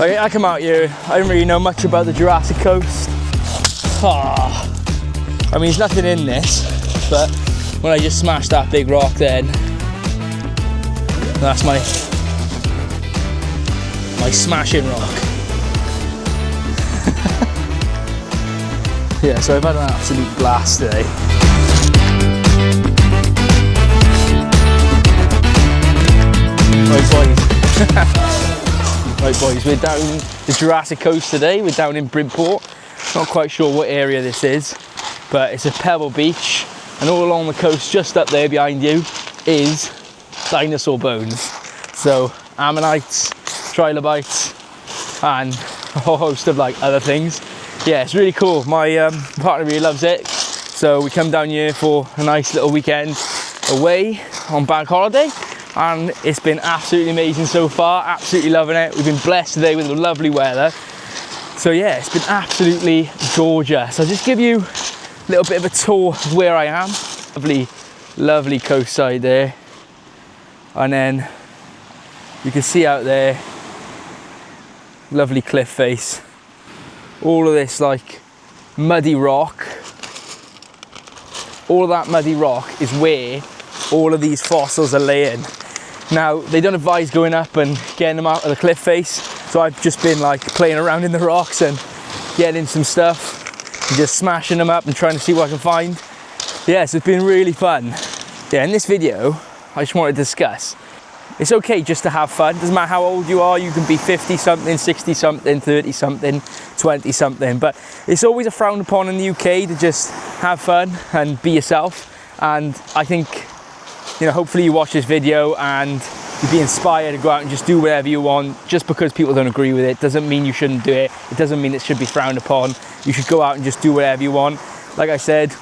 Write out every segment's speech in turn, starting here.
Okay, I come out here, I don't really know much about the Jurassic Coast. I mean, there's nothing in this, but when I just smashed that big rock then, that's my smashing rock. Yeah, so I've had an absolute blast today. Right boys, we're down the Jurassic Coast today. We're down in Bridport. Not quite sure what area this is, but it's a pebble beach, and all along the coast, just up there behind you, is dinosaur bones. So ammonites, trilobites, and a whole host of like other things. Yeah, it's really cool. My partner really loves it, so we come down here for a nice little weekend away on bank holiday. And it's been absolutely amazing so far, absolutely loving it. We've been blessed today with the lovely weather. So yeah, it's been absolutely gorgeous. I'll just give you a little bit of a tour of where I am. Lovely, lovely coastside there. And then you can see out there, lovely cliff face. All of this like muddy rock. All of that muddy rock is where all of these fossils are laying. Now, they don't advise going up and getting them out of the cliff face, so I've just been like playing around in the rocks and getting some stuff and just smashing them up and trying to see what I can find. Yeah, so it's been really fun. Yeah, in this video, I just want to discuss, it's okay just to have fun. Doesn't matter how old you are, you can be 50 something, 60 something, 30 something, 20 something, but it's always a frown upon in the UK to just have fun and be yourself. And I think, you know, hopefully you watch this video and you be inspired to go out and just do whatever you want. Just because people don't agree with it doesn't mean you shouldn't do it. It doesn't mean it should be frowned upon. You should go out and just do whatever you want. Like I said,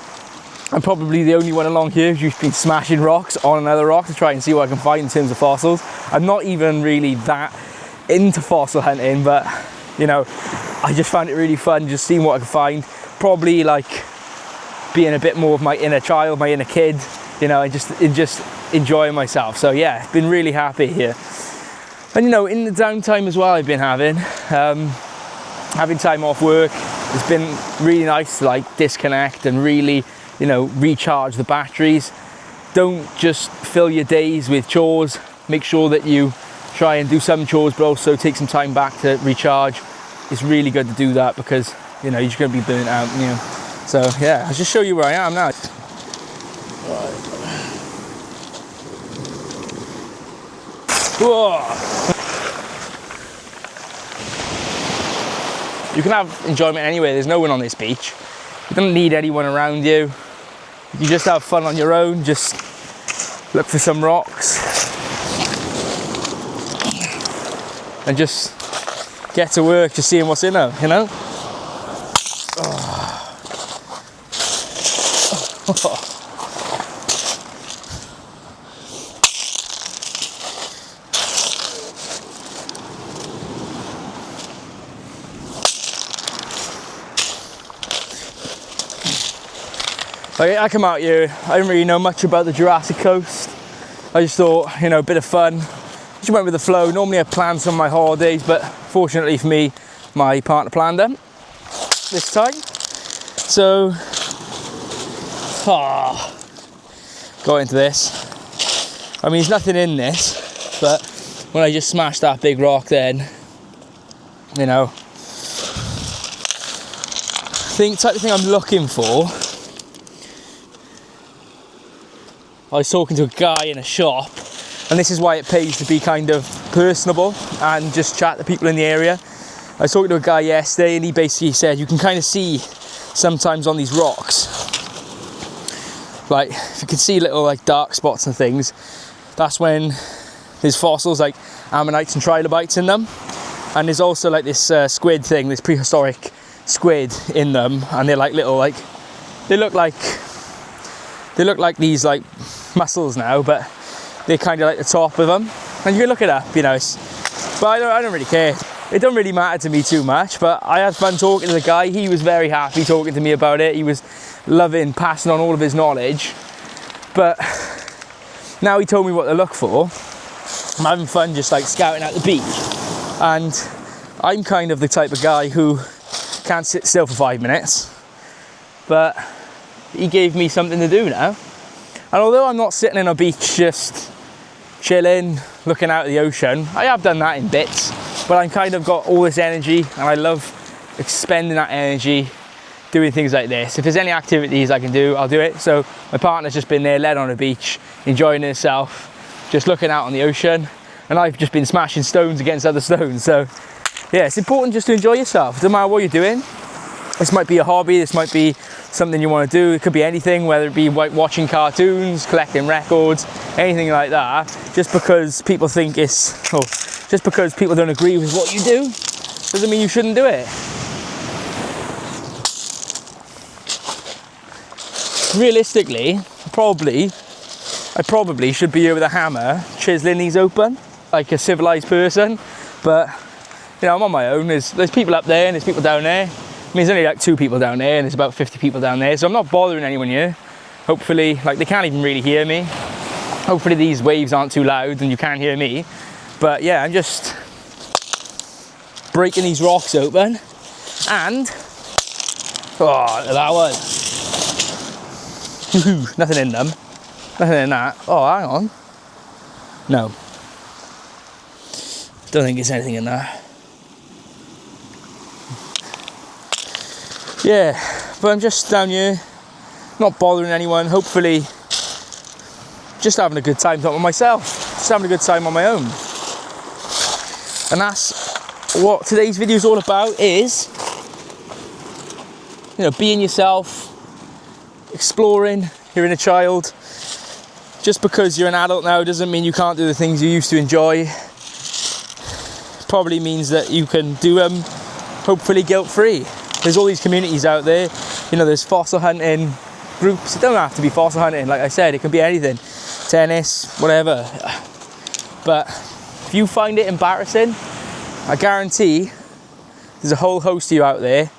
I'm probably the only one along here who's been smashing rocks on another rock to try and see what I can find in terms of fossils. I'm not even really that into fossil hunting, but you know, I just found it really fun just seeing what I can find. Probably like being a bit more of my inner child, my inner kid, you know, and just enjoying myself. So yeah, been really happy here. And you know, in the downtime as well, I've been having time off work. It's been really nice to like disconnect and really, you know, recharge the batteries. Don't just fill your days with chores. Make sure that you try and do some chores, but also take some time back to recharge. It's really good to do that because, you know, you're just going to be burnt out, you know. So yeah, I'll just show you where I am now. Whoa. You can have enjoyment anywhere. There's no one on this beach. You don't need anyone around you. You just have fun on your own. Just look for some rocks and just get to work, just seeing what's in them, you know. Okay, I come out here, I don't really know much about the Jurassic Coast. I just thought, you know, a bit of fun. Just went with the flow. Normally I plan some of my holidays, but fortunately for me, my partner planned them this time. So, got into this. I mean, there's nothing in this, but when I just smashed that big rock then, you know, type of thing I'm looking for. I was talking to a guy in a shop, and this is why it pays to be kind of personable and just chat to people in the area. I was talking to a guy yesterday, and he basically said you can kind of see sometimes on these rocks, like you can see little like dark spots and things. That's when there's fossils like ammonites and trilobites in them, and there's also like this squid thing, this prehistoric squid in them, and they're like little like they look like these like mussels now, but they're kind of like the top of them, and you can look it up, you know. But I don't really care. It don't really matter to me too much, but I had fun talking to the guy. He was very happy talking to me about it. He was loving passing on all of his knowledge. But now he told me what to look for. I'm having fun just like scouting out the beach. And I'm kind of the type of guy who can't sit still for 5 minutes, but he gave me something to do now. And although I'm not sitting on a beach just chilling, looking out at the ocean, I have done that in bits, but I'm kind of got all this energy and I love expending that energy doing things like this. If there's any activities I can do, I'll do it. So my partner's just been there, led on a beach, enjoying herself, just looking out on the ocean, and I've just been smashing stones against other stones. So yeah, it's important just to enjoy yourself. It doesn't matter what you're doing. This might be a hobby, this might be something you want to do. It could be anything, whether it be watching cartoons, collecting records, anything like that. Just because people think it's, or just because people don't agree with what you do, doesn't mean you shouldn't do it. Realistically, I probably should be here with a hammer chiseling these open like a civilized person, but you know, I'm on my own. There's people up there and there's people down there. I mean, there's only like 2 people down there and there's about 50 people down there, so I'm not bothering anyone here. Hopefully, like, they can't even really hear me. Hopefully these waves aren't too loud and you can't hear me. But yeah, I'm just breaking these rocks open, and oh, look at that one. Nothing in them. Nothing in that. Oh, hang on. No. Don't think there's anything in that. Yeah, but I'm just down here, not bothering anyone. Hopefully, just having a good time talking to myself. Just having a good time on my own. And that's what today's video is all about, is, you know, being yourself, exploring your inner child. Just because you're an adult now doesn't mean you can't do the things you used to enjoy. Probably means that you can do them, hopefully guilt-free. There's all these communities out there. You know, there's fossil hunting groups. It don't have to be fossil hunting, like I said, it can be anything. Tennis, whatever. But if you find it embarrassing, I guarantee there's a whole host of you out there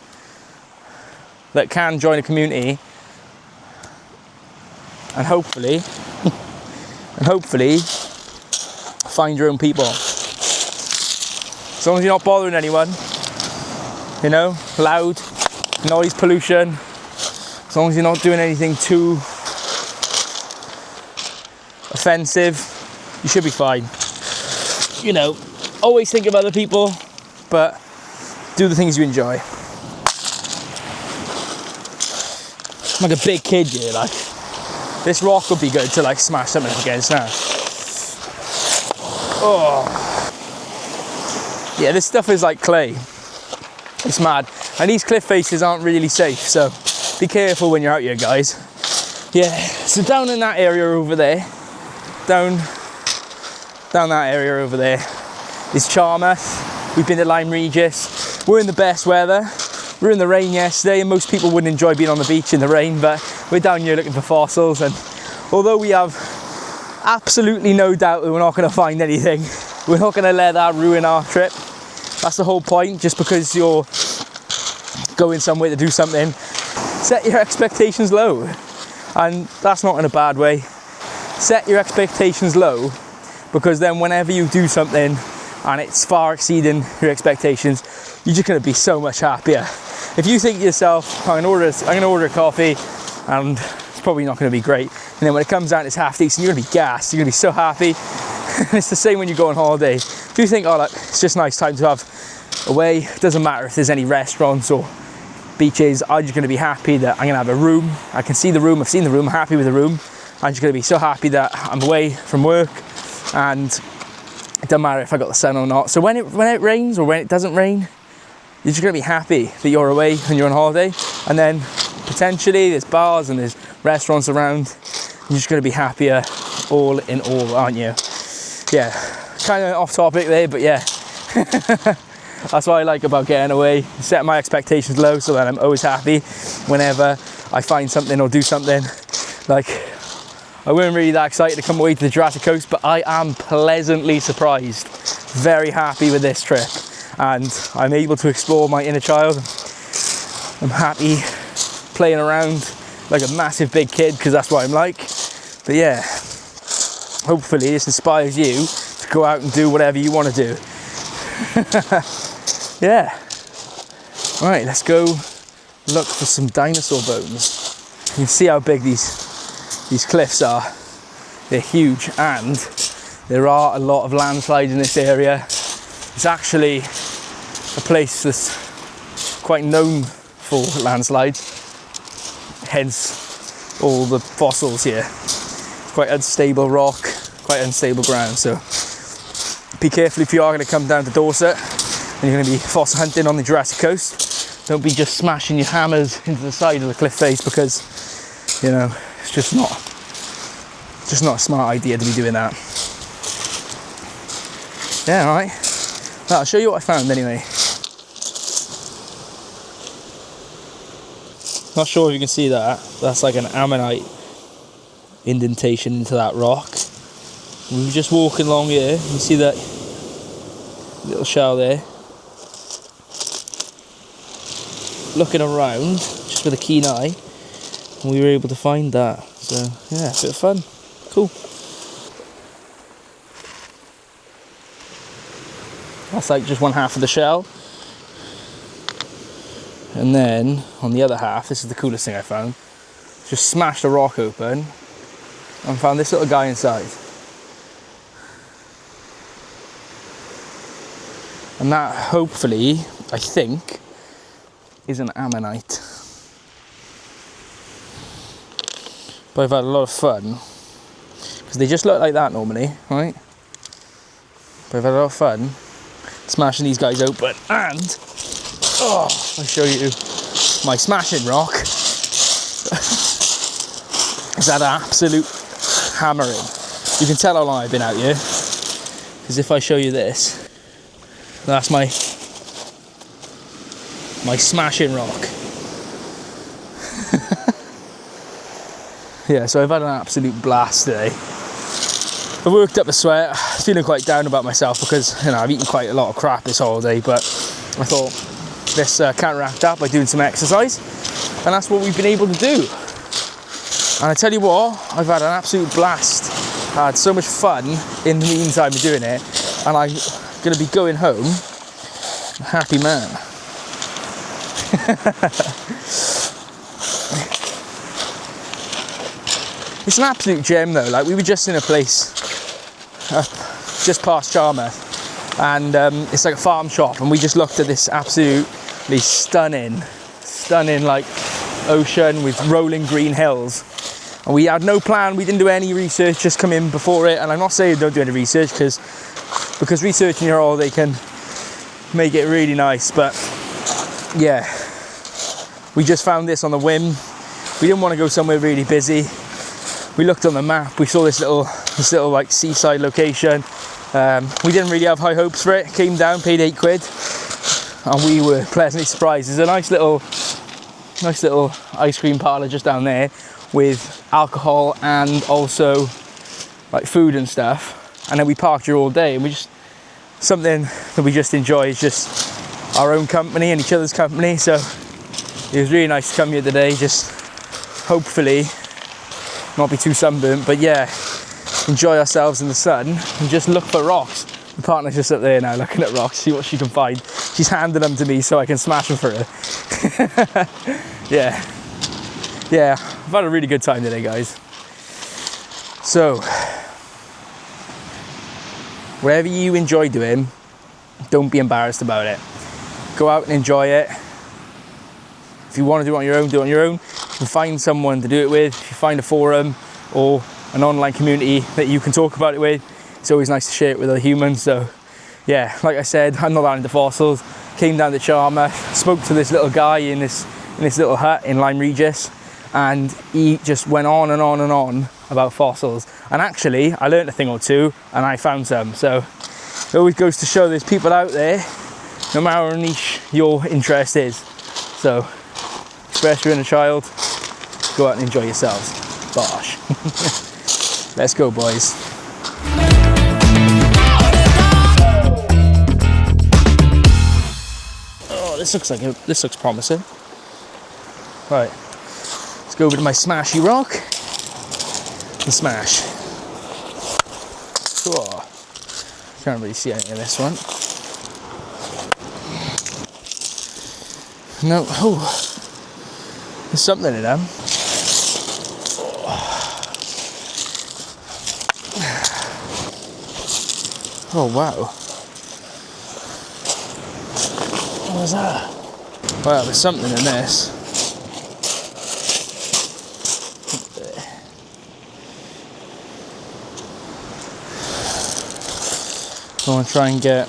that can join a community and hopefully find your own people. As long as you're not bothering anyone, you know, loud, noise pollution, as long as you're not doing anything too offensive, you should be fine. You know, always think of other people, but do the things you enjoy. I'm like a big kid here, like. This rock would be good to like smash something up against now. Oh. Yeah, this stuff is like clay. It's mad. And these cliff faces aren't really safe, so be careful when you're out here, guys. Yeah, so down in that area over there, down that area over there is Charmouth. We've been to Lyme Regis. We're in the best weather. We were in the rain yesterday, and most people wouldn't enjoy being on the beach in the rain, but we're down here looking for fossils, and although we have absolutely no doubt that we're not going to find anything, we're not going to let that ruin our trip. That's the whole point. Just because you're going somewhere to do something, set your expectations low, and that's not in a bad way. Set your expectations low, because then whenever you do something and it's far exceeding your expectations, you're just going to be so much happier. If you think to yourself, I'm going to order a coffee and it's probably not going to be great, and then when it comes out and it's half decent, you're going to be gassed, you're going to be so happy. And it's the same when you go on holiday. If you think, oh look, it's just a nice time to have away, it doesn't matter if there's any restaurants or beaches, I'm just going to be happy that I'm going to have a room. I can see the room, I've seen the room, I'm happy with the room. I'm just going to be so happy that I'm away from work, and it doesn't matter if I got the sun or not. So when it rains or when it doesn't rain, you're just going to be happy that you're away and you're on holiday. And then potentially there's bars and there's restaurants around. You're just going to be happier all in all, aren't you? Yeah, kind of off topic there, but yeah. That's what I like about getting away. Set my expectations low so that I'm always happy whenever I find something or do something. Like, I weren't really that excited to come away to the Jurassic Coast, but I am pleasantly surprised. Very happy with this trip. And I'm able to explore my inner child. I'm happy playing around like a massive big kid, because that's what I'm like. But yeah, hopefully this inspires you to go out and do whatever you want to do. yeah. Right, let's go look for some dinosaur bones. You can see how big these cliffs are. They're huge, and there are a lot of landslides in this area. It's actually a place that's quite known for landslides, hence all the fossils here. It's quite unstable rock, quite unstable ground, so be careful if you are going to come down to Dorset and you're going to be fossil hunting on the Jurassic Coast. Don't be just smashing your hammers into the side of the cliff face, because, you know, it's just not a smart idea to be doing that. Yeah, alright. Well, I'll show you what I found anyway. Not sure if you can see that. That's like an ammonite indentation into that rock. We were just walking along here. You see that little shell there? Looking around, just with a keen eye, and we were able to find that. So yeah, a bit of fun. Cool. That's like just one half of the shell. And then on the other half, this is the coolest thing I found. Just smashed the rock open and found this little guy inside. And that, hopefully, I think, is an ammonite. But I've had a lot of fun, because they just look like that normally, right? But I've had a lot of fun smashing these guys open, and I'll show you my smashing rock. It's had an absolute hammering. You can tell how long I've been out here, because if I show you this, that's my smashing rock. Yeah, so I've had an absolute blast today. I've worked up a sweat, feeling quite down about myself because, you know, I've eaten quite a lot of crap this holiday, but I thought let's counteract that by doing some exercise, and that's what we've been able to do. And I tell you what, I've had an absolute blast. I had so much fun in the meantime of doing it, and I'm going to be going home a happy man. It's an absolute gem though. Like, we were just in a place just past Charmouth, and it's like a farm shop, and we just looked at this absolutely stunning like ocean with rolling green hills, and we had no plan. We didn't do any research, just come in before it. And I'm not saying don't do any research, because researching your holiday can make it really nice, but yeah, we just found this on the whim. We didn't want to go somewhere really busy. We looked on the map, we saw this little like seaside location. We didn't really have high hopes for it. Came down, paid £8, and we were pleasantly surprised. There's a nice little ice cream parlour just down there with alcohol and also like food and stuff. And then we parked here all day, and we just, something that we just enjoy is just our own company and each other's company. So it was really nice to come here today, just hopefully not be too sunburnt, but yeah, enjoy ourselves in the sun and just look for rocks. My partner's just up there now looking at rocks, see what she can find. She's handing them to me so I can smash them for her. yeah, I've had a really good time today, guys. So whatever you enjoy doing, don't be embarrassed about it. Go out and enjoy it. If you want to do it on your own, do it on your own. If you find someone to do it with, if you find a forum or an online community that you can talk about it with, it's always nice to share it with other humans. So yeah, like I said, I'm not that into fossils. Came down to Charmouth, spoke to this little guy in this little hut in Lyme Regis, and he just went on and on and on about fossils. And actually, I learned a thing or two, and I found some. So it always goes to show there's people out there, no matter how niche your interest is. So express your inner child, go out and enjoy yourselves. Bosh. Let's go, boys. Oh, this looks promising. Right, let's go over to my smashy rock and smash. Cool. Can't really see any of this one. No, oh, there's something in them. Oh wow. What was that? Well, there's something in this. I want to try and get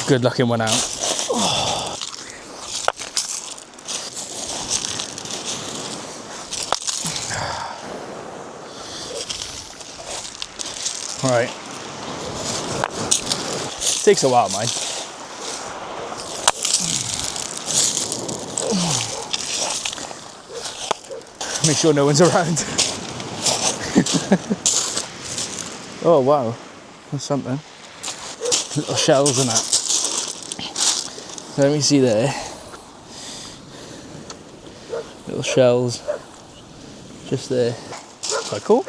a good looking one out. Right. Takes a while, mate. Make sure no one's around. Oh wow, that's something. Little shells and that. Let me see there. Little shells, just there. Quite cool.